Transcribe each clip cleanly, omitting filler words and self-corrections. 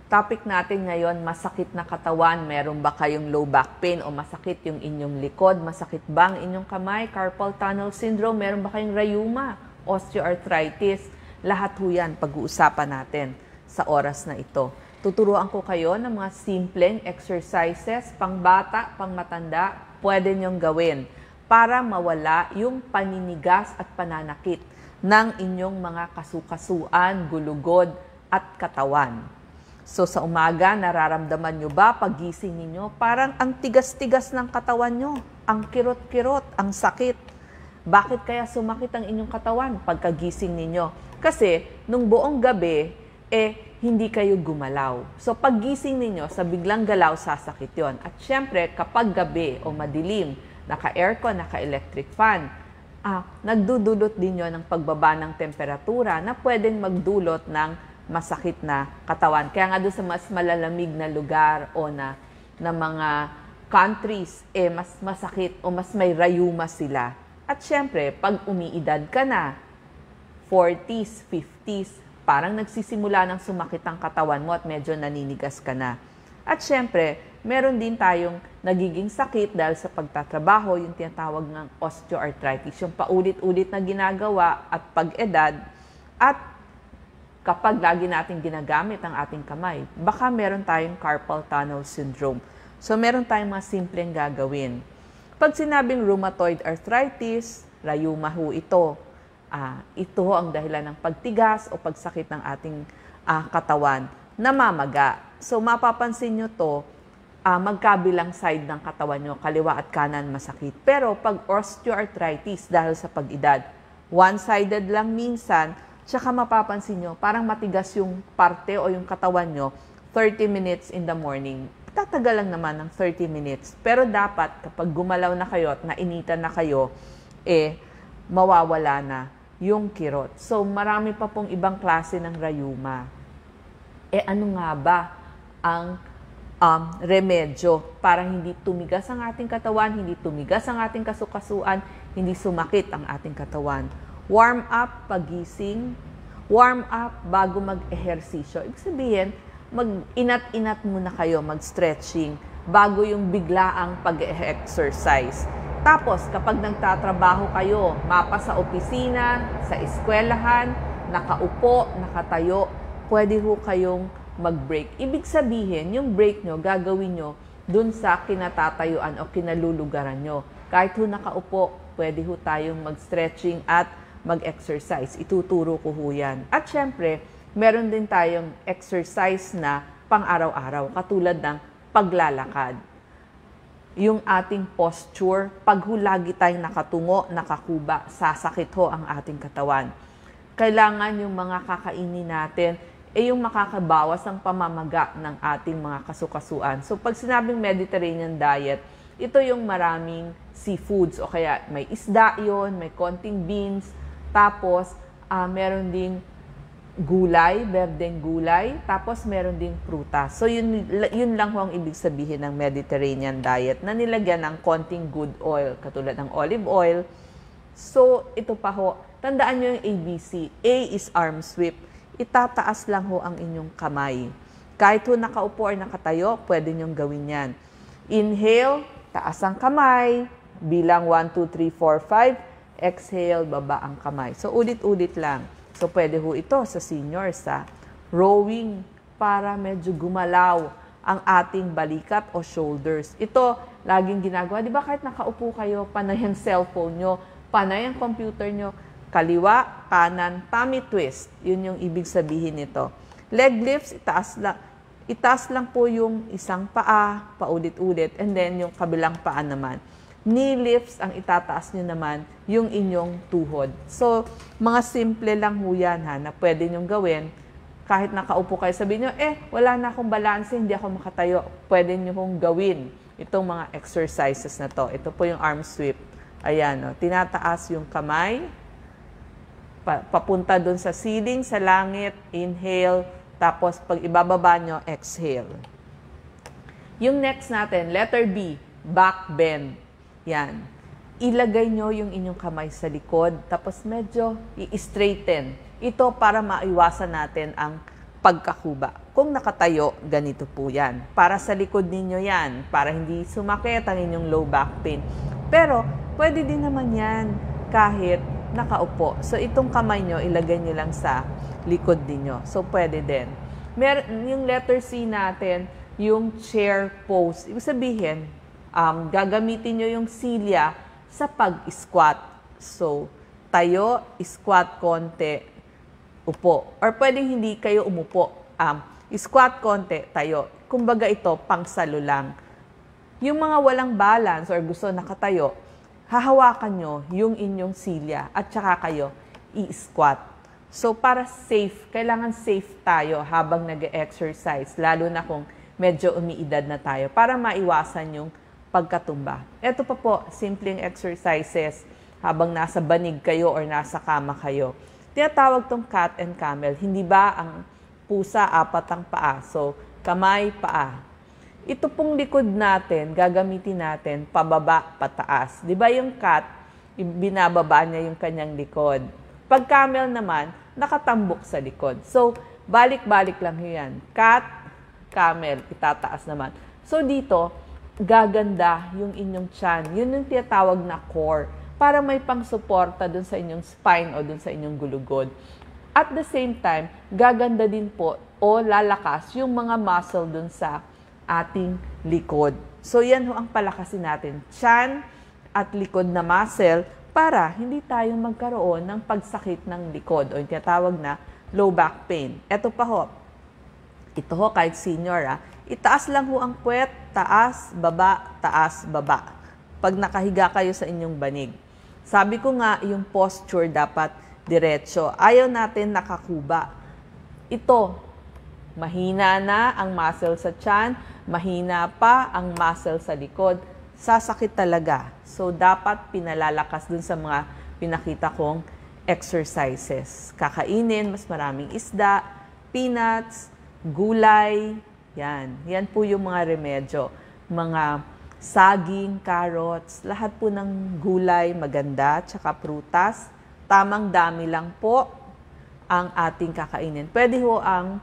Topic natin ngayon, masakit na katawan. Meron ba kayong low back pain o masakit yung inyong likod? Masakit ba ang inyong kamay? Carpal tunnel syndrome? Meron ba kayong rheuma? Osteoarthritis? Lahat ho yan pag-uusapan natin sa oras na ito. Tuturuan ko kayo ng mga simpleng exercises, pang bata, pang matanda, pwede nyong gawin para mawala yung paninigas at pananakit ng inyong mga kasukasuan, gulugod at katawan. So sa umaga, nararamdaman nyo ba paggising ninyo? Parang ang tigas-tigas ng katawan nyo, ang kirot-kirot, ang sakit. Bakit kaya sumakit ang inyong katawan pagkagising ninyo? Kasi nung buong gabi, hindi kayo gumalaw. So paggising ninyo, sa biglang galaw, sasakit yon. At syempre, kapag gabi o madilim, naka-aircon, naka-electric fan, nagdudulot din yon ng pagbaba ng temperatura na pwedeng magdulot ng masakit na katawan. Kaya nga doon sa mas malalamig na lugar o na mga countries, mas masakit o mas may rayuma sila. At syempre, pag umiidad ka na, 40s, 50s, parang nagsisimula ng sumakit ang katawan mo at medyo naninigas ka na. At syempre, meron din tayong nagiging sakit dahil sa pagtatrabaho, yung tinatawag ng osteoarthritis, yung paulit-ulit na ginagawa at pag-edad, at kapag lagi natin ginagamit ang ating kamay, baka meron tayong carpal tunnel syndrome. So, meron tayong mga simpleng gagawin. Pag sinabing rheumatoid arthritis, rayuma ho ito. Ito ang dahilan ng pagtigas o pagsakit ng ating katawan, namamaga. So, mapapansin nyo to, magkabilang side ng katawan nyo, kaliwa at kanan masakit. Pero pag osteoarthritis, dahil sa pag-edad, one-sided lang minsan, tsaka mapapansin nyo, parang matigas yung parte o yung katawan nyo, 30 minutes in the morning. Tatagal lang naman ng 30 minutes. Pero dapat, kapag gumalaw na kayo at nainitan na kayo, mawawala na yung kirot. So, marami pa pong ibang klase ng rayuma. Ano nga ba ang remedyo para hindi tumigas ang ating katawan, hindi tumigas ang ating kasukasuan, hindi sumakit ang ating katawan? Warm up pagising, warm up bago mag-ehersisyo. Ibig sabihin, mag-inat-inat muna kayo, mag-stretching, bago yung biglaang pag-exercise. Tapos, kapag nagtatrabaho kayo, mapa sa opisina, sa eskwelahan, nakaupo, nakatayo, pwede ho kayong mag-break. Ibig sabihin, yung break nyo, gagawin nyo dun sa kinatatayuan o kinalulugaran nyo. Kahit ho nakaupo, pwede ho tayong mag-stretching at mag-exercise. Ituturo ko ho yan. At syempre, meron din tayong exercise na pang-araw-araw, katulad ng paglalakad. Yung ating posture, pag ho lagi tayong nakatungo, nakakuba, sasakit ho ang ating katawan. Kailangan yung mga kakainin natin, yung makakabawas ang pamamaga ng ating mga kasukasuan. So, pag sinabing Mediterranean diet, ito yung maraming seafoods o kaya may isda yon, may konting beans, tapos meron ding gulay, berdeng gulay, tapos meron ding prutas. So yun lang ho ang ibig sabihin ng Mediterranean diet na nilagyan ng konting good oil, katulad ng olive oil. So ito pa ho, tandaan nyo yung ABC. A is arm sweep. Itataas lang ho ang inyong kamay. Kahit ho nakaupo or nakatayo, pwede nyong gawin yan. Inhale, taas ang kamay, bilang 1, 2, 3, 4, 5. Exhale, baba ang kamay. So, ulit-ulit lang. So, pwede ho ito sa seniors, rowing, para medyo gumalaw ang ating balikat o shoulders. Ito, laging ginagawa. Di ba kahit nakaupo kayo, panay ang cellphone nyo, panay ang computer nyo, kaliwa, kanan, tummy twist. Yun yung ibig sabihin nito. Leg lifts, itaas lang po yung isang paa, paulit-ulit, and then yung kabilang paa naman. Knee lifts, ang itataas nyo naman, yung inyong tuhod. So, mga simple lang ho yan na pwede nyong gawin. Kahit nakaupo kayo, sabihin nyo, wala na akong balanse, hindi ako makatayo. Pwede nyo hong gawin itong mga exercises na to. Ito po yung arm sweep. Ayan, tinataas yung kamay, papunta dun sa ceiling, sa langit, inhale, tapos pag ibababa nyo, exhale. Yung next natin, letter B, back bend. Yan. Ilagay nyo yung inyong kamay sa likod, tapos medyo i-straighten. Ito para maiwasan natin ang pagkakuba. Kung nakatayo, ganito po yan. Para sa likod ninyo yan, para hindi sumakit ang inyong low back pain. Pero, pwede din naman yan kahit nakaupo. So, itong kamay nyo, ilagay nyo lang sa likod ninyo. So, pwede din. Yung letter C natin, yung chair pose. Ibig sabihin, gagamitin nyo yung silya sa pag-squat. So, tayo, squat konti, upo. Or pwedeng hindi kayo umupo. Squat konti, tayo. Kumbaga ito, pangsalo lang. Yung mga walang balance or gusto nakatayo, hahawakan nyo yung inyong silya at saka kayo i-squat. So, para safe, kailangan safe tayo habang nag-exercise, lalo na kung medyo umiidad na tayo, para maiwasan yung pagkatumba. Ito pa po, simpleng exercises habang nasa banig kayo or nasa kama kayo. Tinatawag tong cat and camel. Hindi ba ang pusa, apat ang paa? So, kamay, paa. Ito pong likod natin, gagamitin natin pababa, pataas. Di ba yung cat, binababa niya yung kanyang likod. Pag camel naman, nakatambok sa likod. So, balik-balik lang yan. Cat, camel, itataas naman. So, dito, gaganda yung inyong tiyan. Yun yung tinatawag na core para may pang-suporta dun sa inyong spine o dun sa inyong gulugod. At the same time, gaganda din po o lalakas yung mga muscle dun sa ating likod. So, yan ho ang palakasin natin. Tiyan at likod na muscle para hindi tayo magkaroon ng pagsakit ng likod o yung tinatawag na low back pain. Ito pa ho. Ito ho, kahit senior, itaas lang ho ang puwet, taas, baba. Pag nakahiga kayo sa inyong banig. Sabi ko nga, yung posture dapat diretso. Ayaw natin nakakuba. Ito, mahina na ang muscle sa tiyan, mahina pa ang muscle sa likod, sasakit talaga. So, dapat pinalalakas dun sa mga pinakita kong exercises. Kakainin, mas maraming isda, peanuts, gulay, yan. Yan po yung mga remedyo. Mga saging, carrots, lahat po ng gulay, maganda, tsaka prutas. Tamang dami lang po ang ating kakainin. Pwede ho ang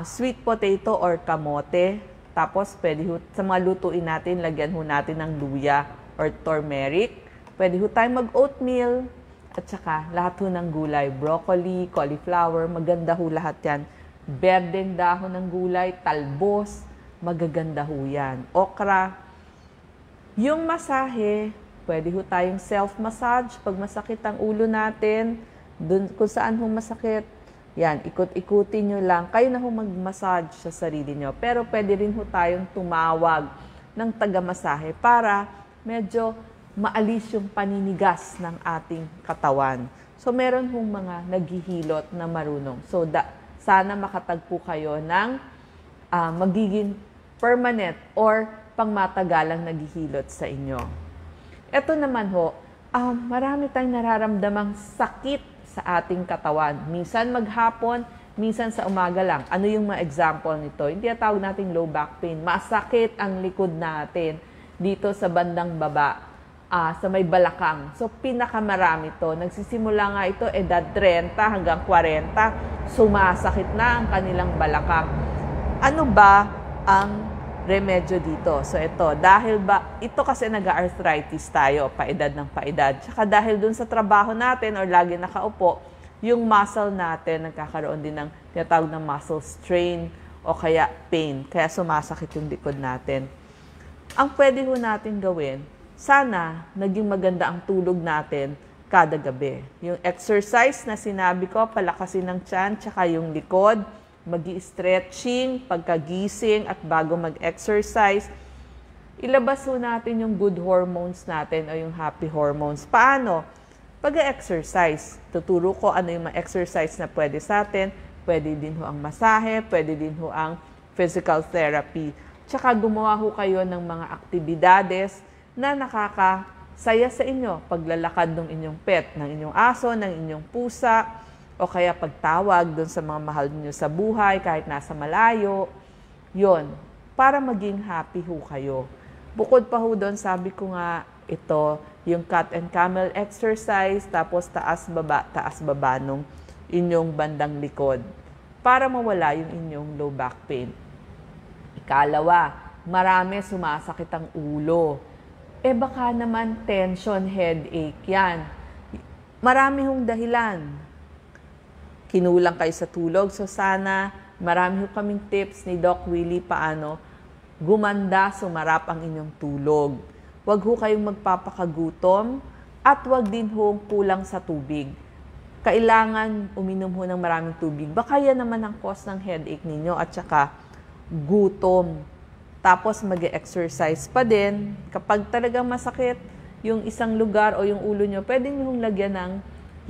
sweet potato or kamote. Tapos pwede ho, sa mga lutuin natin, lagyan ho natin ng luya or turmeric. Pwede ho tayong mag-oatmeal. At saka lahat ho ng gulay, broccoli, cauliflower, maganda ho lahat yan. Berdeng dahon ng gulay, talbos, magaganda ho yan. Okra. Yung masahe, pwede ho tayong self-massage. Pag masakit ang ulo natin, dun, kung saan ho masakit, yan, ikot-ikutin nyo lang. Kayo na ho mag-massage sa sarili nyo. Pero pwede rin ho tayong tumawag ng taga-masahe para medyo maalis yung paninigas ng ating katawan. So, meron hong mga naghihilot na marunong. So, sana makatagpo kayo ng magiging permanent or pangmatagalang naghihilot sa inyo. Ito naman ho, marami tayong nararamdamang sakit sa ating katawan. Minsan maghapon, minsan sa umaga lang. Ano yung mga example nito? Hindi tawag nating low back pain. Masakit ang likod natin dito sa bandang baba, sa may balakang. So, pinakamarami to. Nagsisimula nga ito edad 30 hanggang 40. Sumasakit na ang kanilang balakang. Ano ba ang remedyo dito? So, ito. Dahil ba, ito kasi nag-arthritis tayo, paedad ng paedad. Tsaka dahil dun sa trabaho natin or lagi nakaupo, yung muscle natin nagkakaroon din ng tinatawag na muscle strain o kaya pain. Kaya sumasakit yung likod natin. Ang pwede ho natin gawin, sana naging maganda ang tulog natin kada gabi. Yung exercise na sinabi ko, palakasin ng tiyan, tsaka yung likod, magi-stretching, pagkagising at bago mag-exercise. Ilabas ho natin yung good hormones natin o yung happy hormones. Paano? Pag-exercise. Tuturo ko ano yung mga exercise na pwede sa atin. Pwede din ho ang masahe, pwede din ho ang physical therapy. Tsaka gumawa ho kayo ng mga aktibidades na nakakasaya sa inyo. Paglalakad ng inyong pet, ng inyong aso, ng inyong pusa, o kaya pagtawag doon sa mga mahal niyo sa buhay, kahit nasa malayo. Yon, para maging happy ho kayo. Bukod pa ho doon, sabi ko nga, ito, yung cat and camel exercise, tapos taas-baba nung inyong bandang likod. para mawala yung inyong low back pain. Ikalawa, marami sumasakit ang ulo. Baka naman tension, headache yan. Marami hong dahilan. Kinulang kayo sa tulog. So sana marami ho kaming tips ni Doc Willie paano gumanda, sumarap ang inyong tulog. Huwag ho kayong magpapakagutom at huwag din ho kulang sa tubig. Kailangan uminom ho ng maraming tubig. Baka yan naman ang cause ng headache ninyo at saka gutom. Tapos mag-exercise pa din. Kapag talagang masakit yung isang lugar o yung ulo nyo, pwede nyo lagyan ng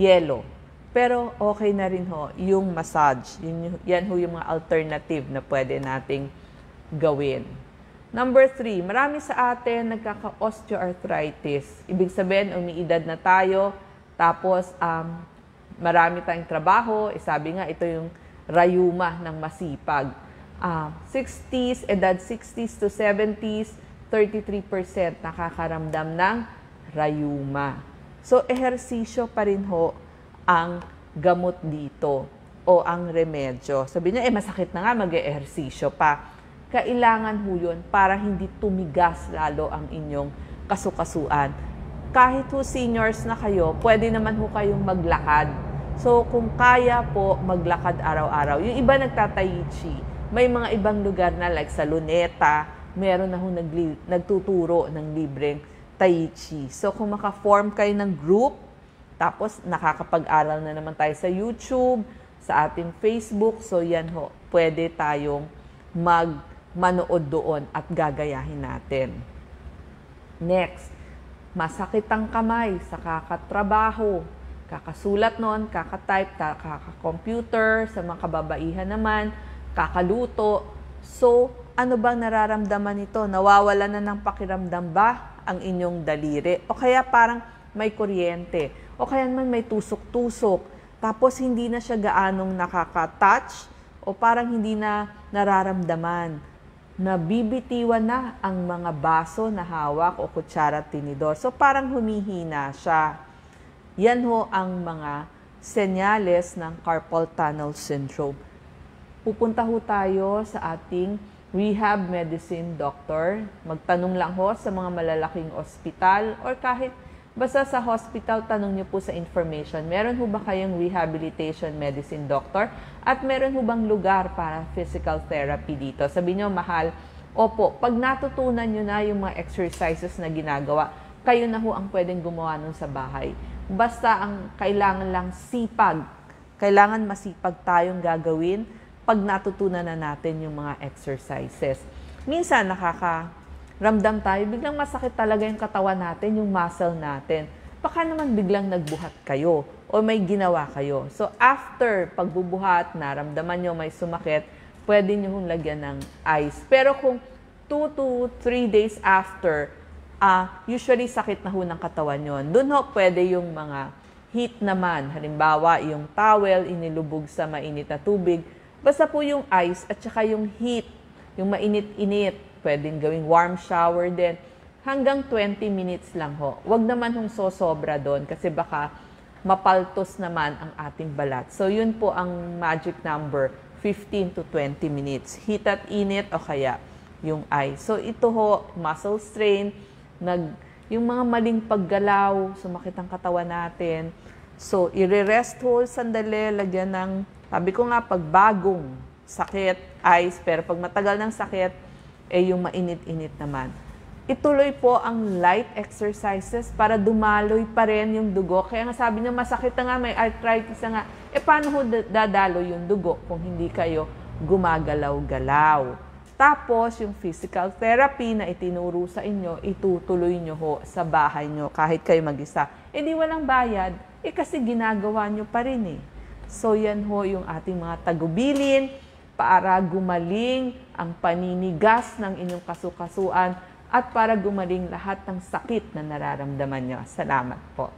yelo. Pero okay na rin ho yung massage. Yan ho yung mga alternative na pwede nating gawin. Number 3, marami sa atin nagkaka-osteoarthritis. Ibig sabihin, umiidad na tayo, tapos marami tayong trabaho. Sabi nga, ito yung rayuma ng masipag. 60s, edad 60s to 70s, 33% nakakaramdam ng rayuma. So, ehersisyo pa rin ho ang gamot dito o ang remedyo. Sabi niya, masakit na nga, mag-ehersisyo pa. Kailangan ho yun para hindi tumigas lalo ang inyong kasukasuan. Kahit ho seniors na kayo, pwede naman ho kayong maglakad. So, kung kaya po, maglakad araw-araw. Yung iba nagta-tai chi. May mga ibang lugar na like sa Luneta, meron na ho nagtuturo ng libreng tai chi. So, kung maka-form kayo ng group, tapos nakakapag-aral na naman tayo sa YouTube, sa ating Facebook, so yan ho, pwede tayong manood doon at gagayahin natin. Next, masakit ang kamay sa kakatrabaho. Kakasulat nun, kakatype, kaka-computer, sa mga kababaihan naman, kakaluto. So, ano bang nararamdaman nito? Nawawala na ng pakiramdam ba ang inyong daliri? O kaya parang may kuryente? O kaya naman may tusok-tusok? Tapos hindi na siya gaanong nakaka-touch? O parang hindi na nararamdaman? Nabibitiwan na ang mga baso na hawak o kutsara at tinidor. So, parang humihina siya. Yan ho ang mga senyales ng carpal tunnel syndrome. Pupunta ho tayo sa ating rehab medicine doctor. Magtanong lang ho sa mga malalaking ospital or kahit basta sa hospital, tanong niyo po sa information. Meron ho ba kayong rehabilitation medicine doctor? At meron ho bang lugar para physical therapy dito? Sabi niyo, mahal. Opo, pag natutunan niyo na yung mga exercises na ginagawa, kayo na ho ang pwedeng gumawa nun sa bahay. Basta ang kailangan lang sipag. Kailangan masipag tayong gagawin pag natutunan na natin yung mga exercises. Minsan nakakaramdam tayo, biglang masakit talaga yung katawan natin, yung muscle natin. Baka naman biglang nagbuhat kayo o may ginawa kayo. So after pagbubuhat, naramdaman nyo may sumakit, pwede nyo hong lagyan ng ice. Pero kung 2 to 3 days after, usually sakit na ho ng katawan yon. Doon ho pwede yung mga heat naman. Halimbawa, yung towel inilubog sa mainit na tubig. Basta po yung ice at saka yung heat, yung mainit-init, pwedeng gawing warm shower din. Hanggang 20 minutes lang ho. Huwag naman hong sosobra doon kasi baka mapaltos naman ang ating balat. So yun po ang magic number, 15 to 20 minutes. Heat at init o kaya yung ice. So ito ho, muscle strain, yung mga maling paggalaw, sumakit ang katawan natin. So i-rest hold sandali, lagyan ng, sabi ko nga, pag bagong sakit, ice, pero pag matagal ng sakit, yung mainit-init naman. Ituloy po ang light exercises para dumaloy pa rin yung dugo. Kaya nga sabi niya, masakit na nga, may arthritis na nga. Paano ho dadalo yung dugo kung hindi kayo gumagalaw-galaw? Tapos, yung physical therapy na itinuro sa inyo, itutuloy nyo ho sa bahay nyo kahit kayo mag-isa. Di walang bayad, kasi ginagawa nyo pa rin . So, yan ho yung ating mga tagubilin para gumaling ang paninigas ng inyong kasukasuan at para gumaling lahat ng sakit na nararamdaman nyo. Salamat po.